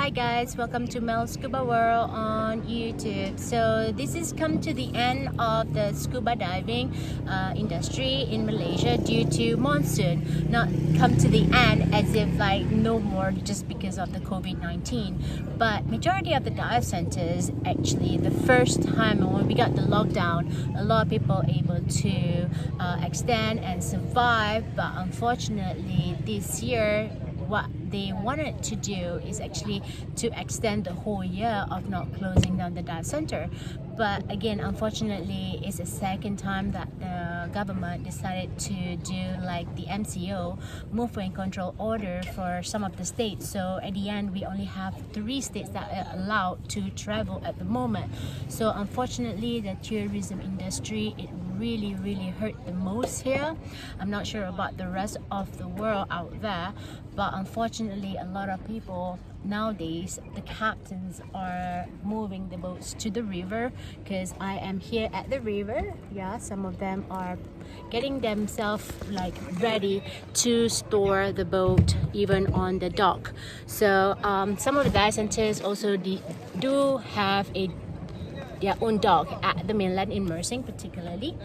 Hi guys, welcome to Mel's Scuba World on YouTube. So this is come to the end of the scuba diving industry in Malaysia due to monsoon. Not come to the end as if like no more just because of the COVID-19, but majority of the dive centers actually the first time when we got the lockdown, a lot of people able to extend and survive, but unfortunately this year what they wanted to do is actually to extend the whole year of not closing down the dive center. But again, unfortunately, it's the second time that the government decided to do like the MCO, movement and control order, for some of the states. So at the end, we only have 3 states that are allowed to travel at the moment. So unfortunately, the tourism industry, it really hurt the most here. I'm not sure about the rest of the world out there, but unfortunately a lot of people nowadays, the captains are moving the boats to the river, because I am here at the river. Yeah, some of them are getting themselves like ready to store the boat even on the dock. So some of the dive centers also do have their own dock at the mainland in Mersing particularly.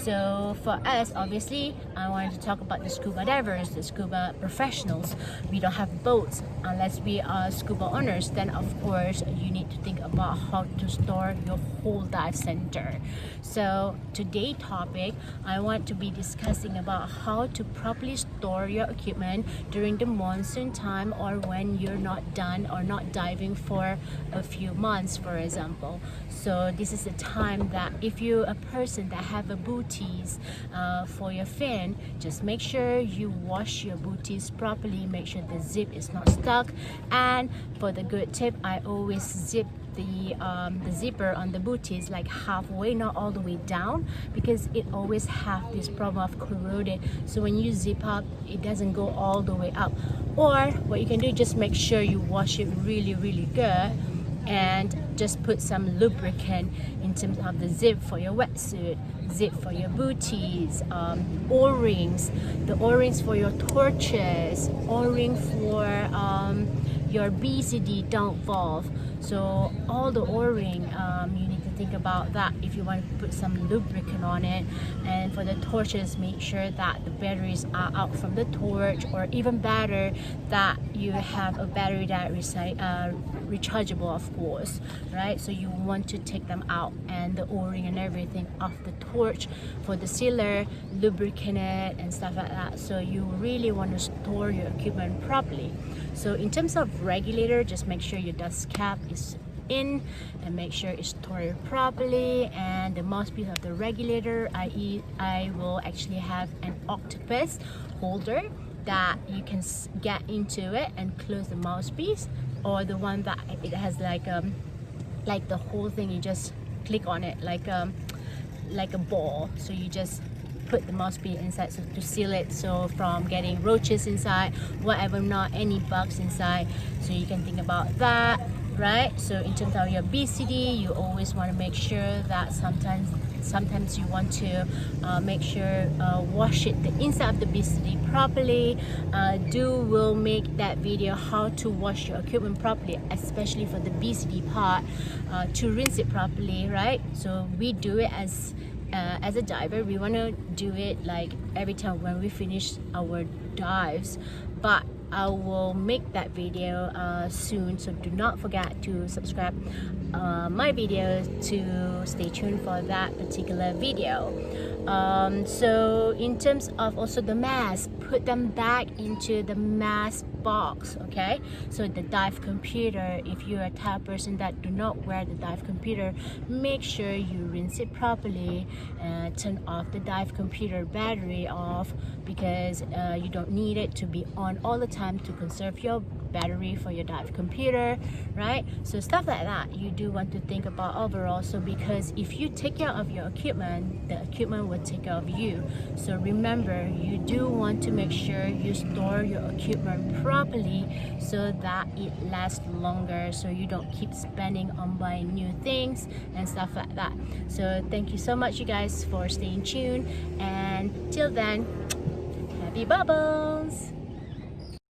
So for us, obviously, I wanted to talk about the scuba divers, the scuba professionals. We don't have boats unless we are scuba owners. Then of course you need to think about how to store your whole dive center. So today's topic, I want to be discussing about how to properly store your equipment during the monsoon time, or when you're not done or not diving for a few months, for example. So this is the time that if you're a person that have a booties for your fin, just make sure you wash your booties properly, make sure the zip is not stuck. And for the good tip, I always zip the zipper on the booties like halfway, not all the way down, because it always have this problem of corroded. So when you zip up, it doesn't go all the way up. Or what you can do, just make sure you wash it really good, and just put some lubricant in terms of the zip for your wetsuit, zip for your booties, O-rings, the O-rings for your torches, O-ring for your BCD dump valve. So all the O-ring, you need to think about that if you want to put some lubricant on it. And for the torches, make sure that the batteries are out from the torch, or even better, that you have a battery that rechargeable, of course, right? So you want to take them out, and the O-ring and everything off the torch. For the sealer, lubricant it and stuff like that. So you really want to store your equipment properly. So in terms of regulator, just make sure your dust cap is in and make sure it's stored properly. And the mouthpiece of the regulator, I will actually have an octopus holder that you can get into it and close the mouthpiece, or the one that it has like the whole thing, you just click on it like a ball. So you just put the mouthpiece inside, so to seal it, so from getting roaches inside, whatever, not any bugs inside. So you can think about that, right? So in terms of your BCD, you always want to make sure that sometimes you want to make sure wash it, the inside of the BCD properly. Will make that video how to wash your equipment properly, especially for the BCD part, to rinse it properly, right? So we do it as a diver, we want to do it like every time when we finish our dives. But I will make that video soon, so do not forget to subscribe my videos to stay tuned for that particular video. So in terms of also the mask, put them back into the mask box, okay? So the dive computer, if you're a type of person that do not wear the dive computer, make sure you rinse it properly, turn off the dive computer battery off, because you don't need it to be on all the time to conserve your battery for your dive computer, right? So stuff like that you do want to think about overall. So because if you take care of your equipment, the equipment will take care of you. So remember, you do want to make sure you store your equipment properly so that it lasts longer, so you don't keep spending on buying new things and stuff like that. So thank you so much, you guys, for staying tuned, and till then, happy bubbles.